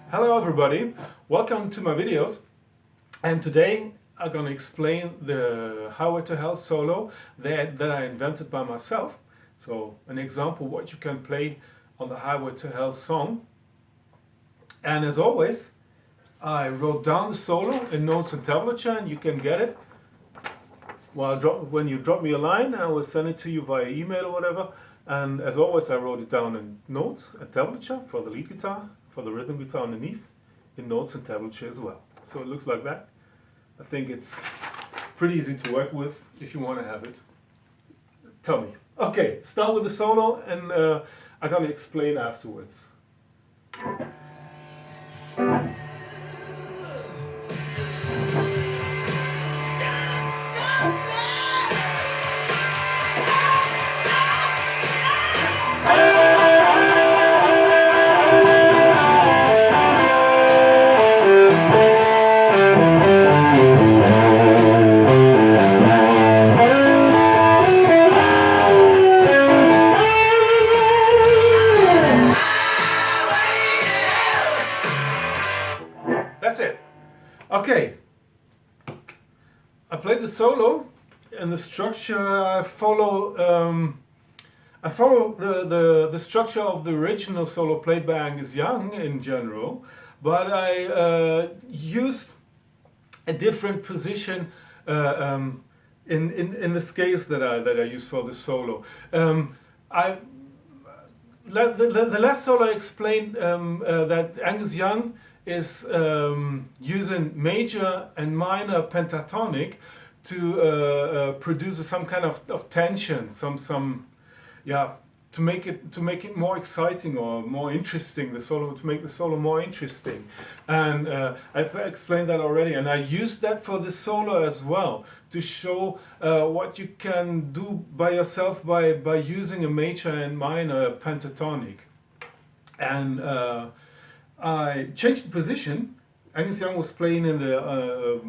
Hello everybody, welcome to my videos, and today I'm gonna explain the Highway to Hell solo that I invented by myself. So an example what you can play on the Highway to Hell song. And as always, I wrote down the solo in notes and tabulature, and you can get it. When you drop me a line, I will send it to you via email or whatever. And as always, I wrote it down in notes and tabulature for the lead guitar, for the rhythm guitar underneath, in notes and tabulature as well. So it looks like that. I think it's pretty easy to work with if you want to have it. Tell me. Okay, start with the solo, and I'm gonna explain afterwards. That's it. Okay. I played the solo, and the structure I follow the structure of the original solo played by Angus Young in general, but I used a different position in the scales that I use for the solo. I've the last solo I explained that Angus Young is using major and minor pentatonic to produce some kind of tension, to make it more exciting or more interesting, to make the solo more interesting. And I explained that already, and I used that for the solo as well, to show what you can do by yourself by using a major and minor pentatonic. And I changed the position. Angus Young was playing in the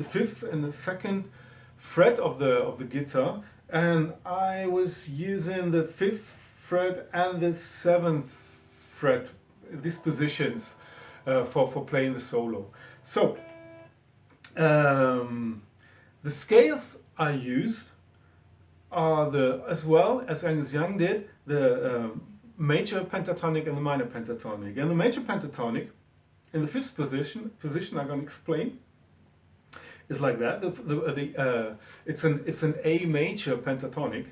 fifth and the second fret of the guitar, and I was using the fifth fret and the seventh fret, these positions, for playing the solo. So the scales I used are as well as Angus Young did, the major pentatonic and the minor pentatonic. And the major pentatonic in the fifth position I'm going to explain, is like that. It's an A major pentatonic,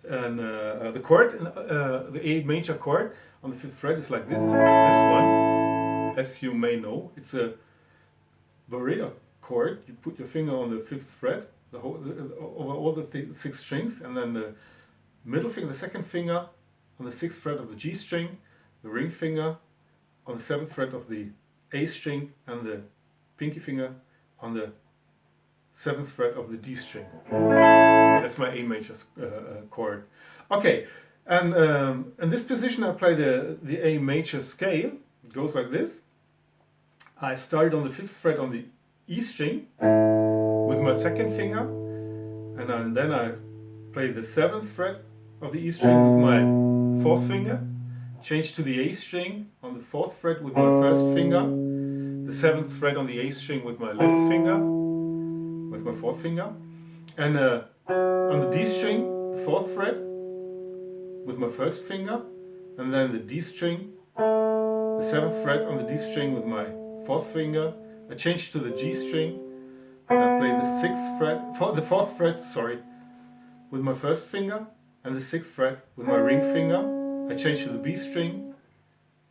and the chord, the A major chord on the fifth fret is like this. It's this one, as you may know. It's a barré chord. You put your finger on the fifth fret, over all the six strings, and then the middle finger, the second finger, on the sixth fret of the G string, the ring finger on the seventh fret of the A string, and the pinky finger on the seventh fret of the D string. That's my A major chord. Okay, and in this position I play the A major scale. It goes like this. I start on the fifth fret on the E string with my second finger, and then I play the seventh fret of the E string with my fourth finger, change to the A string on the fourth fret with my first finger, the seventh fret on the A string with my little finger, with my fourth finger, and on the D string, the fourth fret with my first finger, and then the D string, the seventh fret on the D string with my fourth finger. I change to the G string, and I play the fourth fret, with my first finger, and the sixth fret with my ring finger. I change to the B string,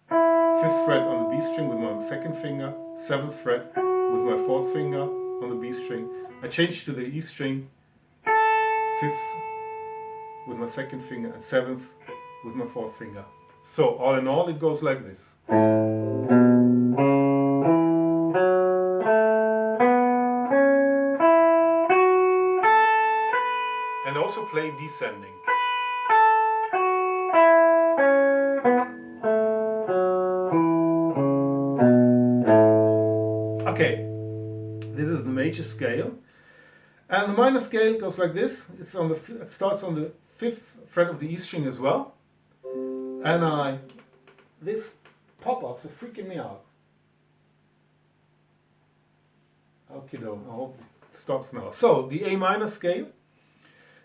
fifth fret on the B string with my second finger, seventh fret with my fourth finger on the B string. I change to the E string, fifth with my second finger, and seventh with my fourth finger. So all in all, it goes like this. And also play descending. Okay, this is the major scale, and the minor scale goes like this. It starts on the fifth fret of the E string as well, and this pop-ups are freaking me out. Okay, though, I hope it stops now. So, the A minor scale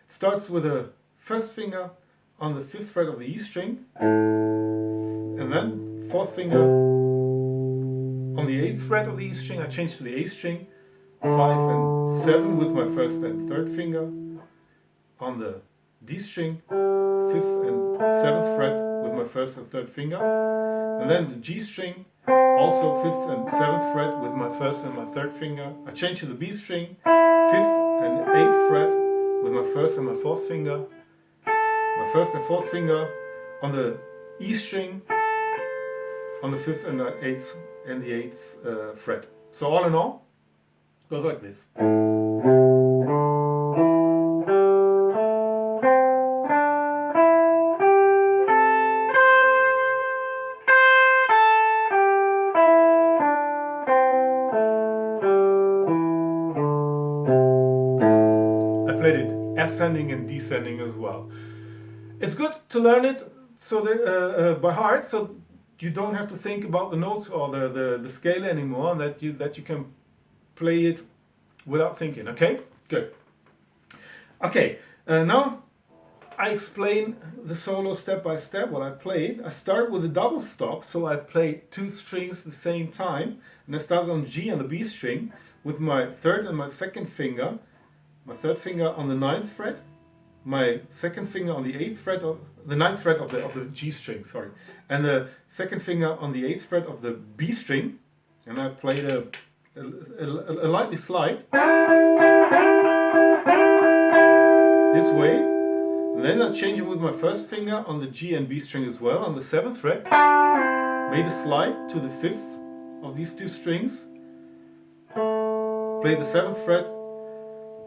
starts with the first finger on the 5th fret of the E string, and then 4th finger on the 8th fret of the E string. I change to the A string, 5 and 7 with my 1st and 3rd finger, on the D string, 5th and 7th fret with my 1st and 3rd finger, and then the G string, also 5th and 7th fret with my 1st and my 3rd finger. I change to the B string, 5th and 8th fret with my 1st and my 4th finger, my 1st and 4th finger on the E string, on the 5th and the 8th fret. So all in all, it goes like this. I played it ascending and descending as well. It's good to learn it so that, by heart, so you don't have to think about the notes or the scale anymore, and that you can play it without thinking. Okay, good. Okay, now I explain the solo step by step. What I played, I start with a double stop, so I play 2 strings at the same time, and I start on G and the B string with my 3rd and my 2nd finger, my 3rd finger on the 9th fret, my 2nd finger on the 8th fret of the 9th fret of the G string, sorry, and the 2nd finger on the 8th fret of the B string, and I played a lightly slide this way, and then I change it with my 1st finger on the G and B string as well, on the 7th fret, made a slide to the 5th of these 2 strings, play the 7th fret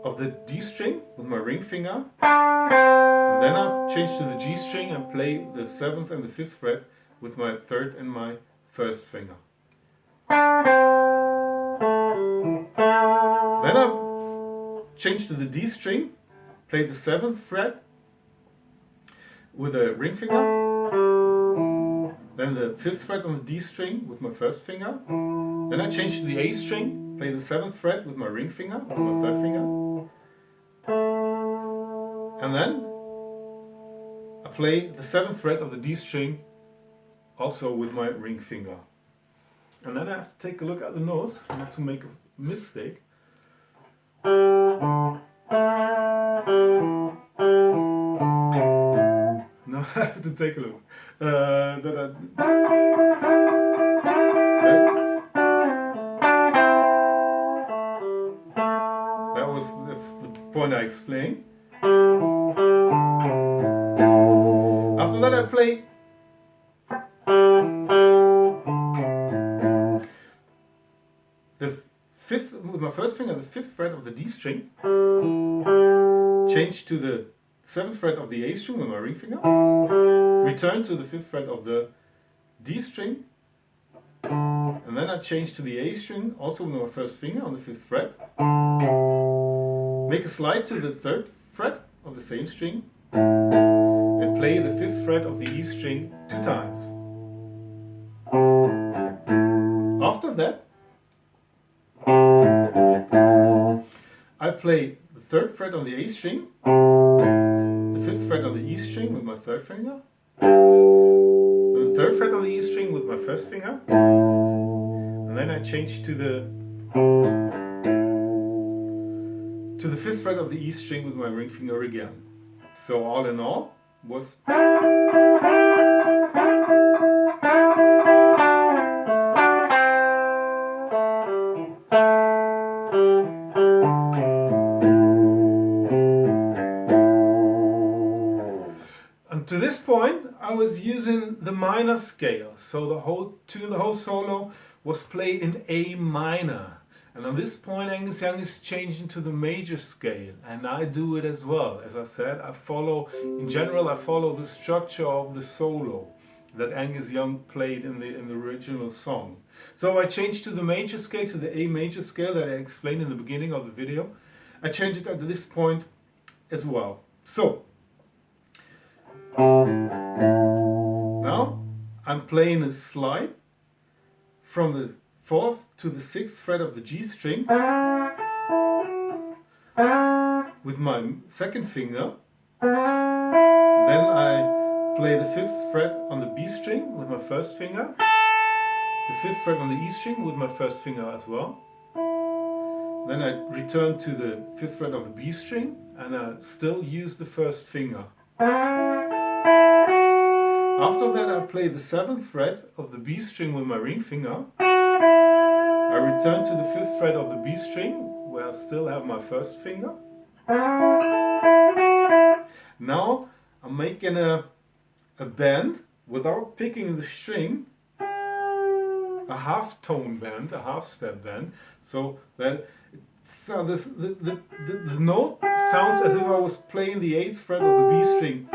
of the D string with my ring finger, and then I change to the G string and play the 7th and the 5th fret with my 3rd and my 1st finger. Then I change to the D string, play the 7th fret with a ring finger, then the 5th fret on the D string with my 1st finger, then I change to the A string, play the 7th fret with my ring finger, with my 3rd finger, and then I play the 7th fret of the D string also with my ring finger. And then I have to take a look at the notes, not to make a mistake. Now I have to take a look. That's the point I explained. After that I play the 5th, with my 1st finger, the 5th fret of the D string, change to the 7th fret of the A string with my ring finger, return to the 5th fret of the D string, and then I change to the A string, also with my 1st finger on the 5th fret, make a slide to the 3rd fret of the same string, and play the 5th fret of the E string 2 times. After that, I play the 3rd fret on the A string, the 5th fret on the E string with my 3rd finger, and the 3rd fret on the E string with my 1st finger, and then I change to the 5th fret of the E string with my ring finger again. So all in all was to this point, I was using the minor scale, so the whole solo was played in A minor. And on this point, Angus Young is changing to the major scale, and I do it as well. As I said, in general, I follow the structure of the solo that Angus Young played in the original song. So I changed to the major scale, to the A major scale that I explained in the beginning of the video. I changed it at this point as well. So now I'm playing a slide from the 4th to the 6th fret of the G string with my second finger. Then I play the 5th fret on the B string with my first finger, the 5th fret on the E string with my first finger as well. Then I return to the 5th fret of the B string and I still use the first finger. After that I play the 7th fret of the B string with my ring finger. I return to the 5th fret of the B string where I still have my first finger. Now I'm making a bend without picking the string, a half tone bend, a half step bend, so that the note sounds as if I was playing the 8th fret of the B string.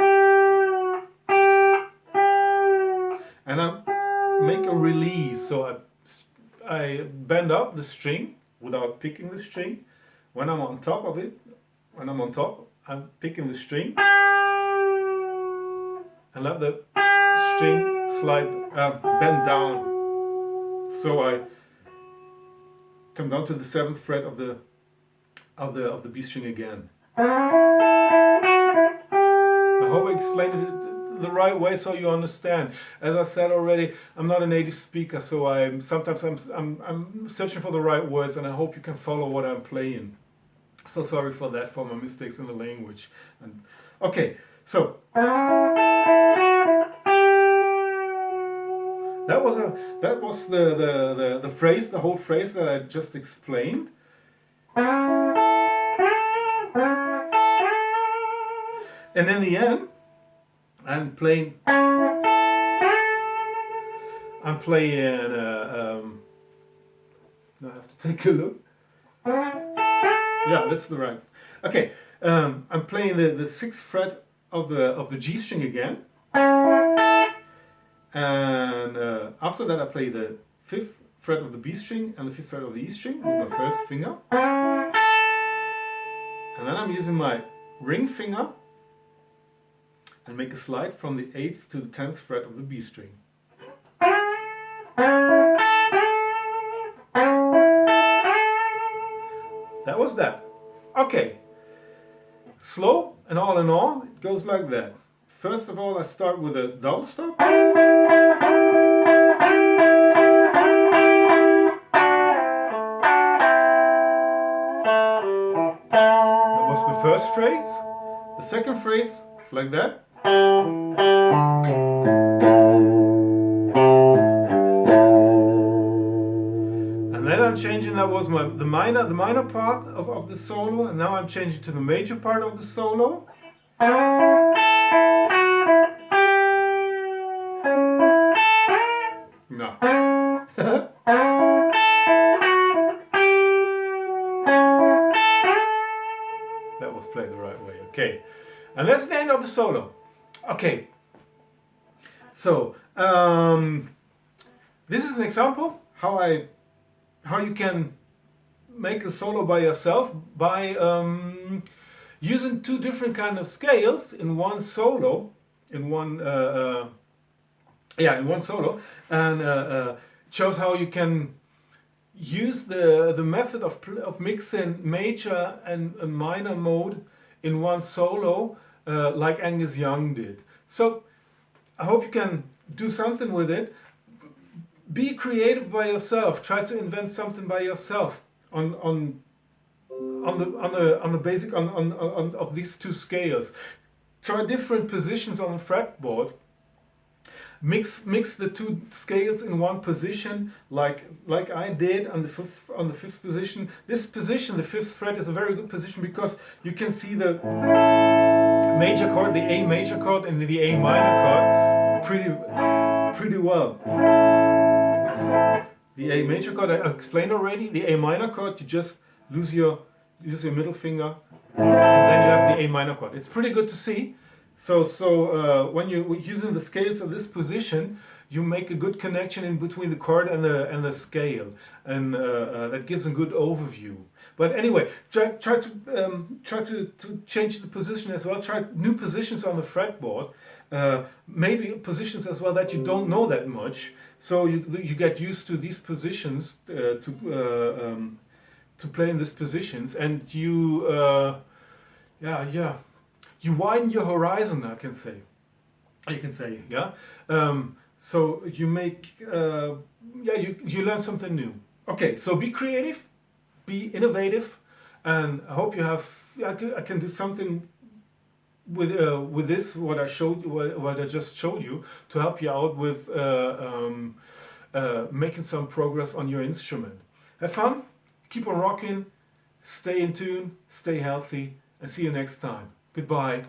And I make a release, so I bend up the string without picking the string. When I'm on top of it, I'm picking the string and let the string bend down. So I come down to the 7th fret of the B string again. I hope I explained it the right way so you understand. As I said already, I'm not a native speaker, so I'm searching for the right words, and I hope you can follow what I'm playing. So sorry for that, for my mistakes in the language. And okay, so that was the phrase, the whole phrase that I just explained. And in the end, I'm playing. Now I have to take a look. Yeah, that's the right. Okay, I'm playing the 6th fret of the G string again, and after that I play the 5th fret of the B string and the 5th fret of the E string with my first finger, and then I'm using my ring finger and make a slide from the 8th to the 10th fret of the B string. That was that. Okay. Slow, and all in all, it goes like that. First of all, I start with a double stop. That was the first phrase. The second phrase is like that. And then I'm changing, that was the minor part of the solo, and now I'm changing to the major part of the solo. No. That was played the right way, okay. And that's the end of the solo. Okay. So, this is an example how you can make a solo by yourself by using two different kind of scales in one solo, in one solo, and it shows how you can use the method of mixing major and a minor mode in one solo, like Angus Young did. So I hope you can do something with it. Be creative by yourself. Try to invent something by yourself on the basic of these two scales. Try different positions on the fretboard. Mix the two scales in one position, like I did on the fifth position. This position, the 5th fret, is a very good position because you can see the major chord, the A major chord, and the A minor chord pretty well. The A major chord I explained already. The A minor chord, you just use your middle finger, and then you have the A minor chord. It's pretty good to see. So when you're using the scales of this position, you make a good connection in between the chord and the scale, and that gives a good overview. But anyway, try to change the position as well. Try new positions on the fretboard, maybe positions as well that you don't know that much. So you get used to these positions to play in these positions, and you widen your horizon. I can say, you can say, yeah. So you make, you learn something new. Okay, so be creative, be innovative, and I hope you have. I can do something with this what I showed you, what I just showed you, to help you out with making some progress on your instrument. Have fun, keep on rocking, stay in tune, stay healthy, and see you next time. Goodbye.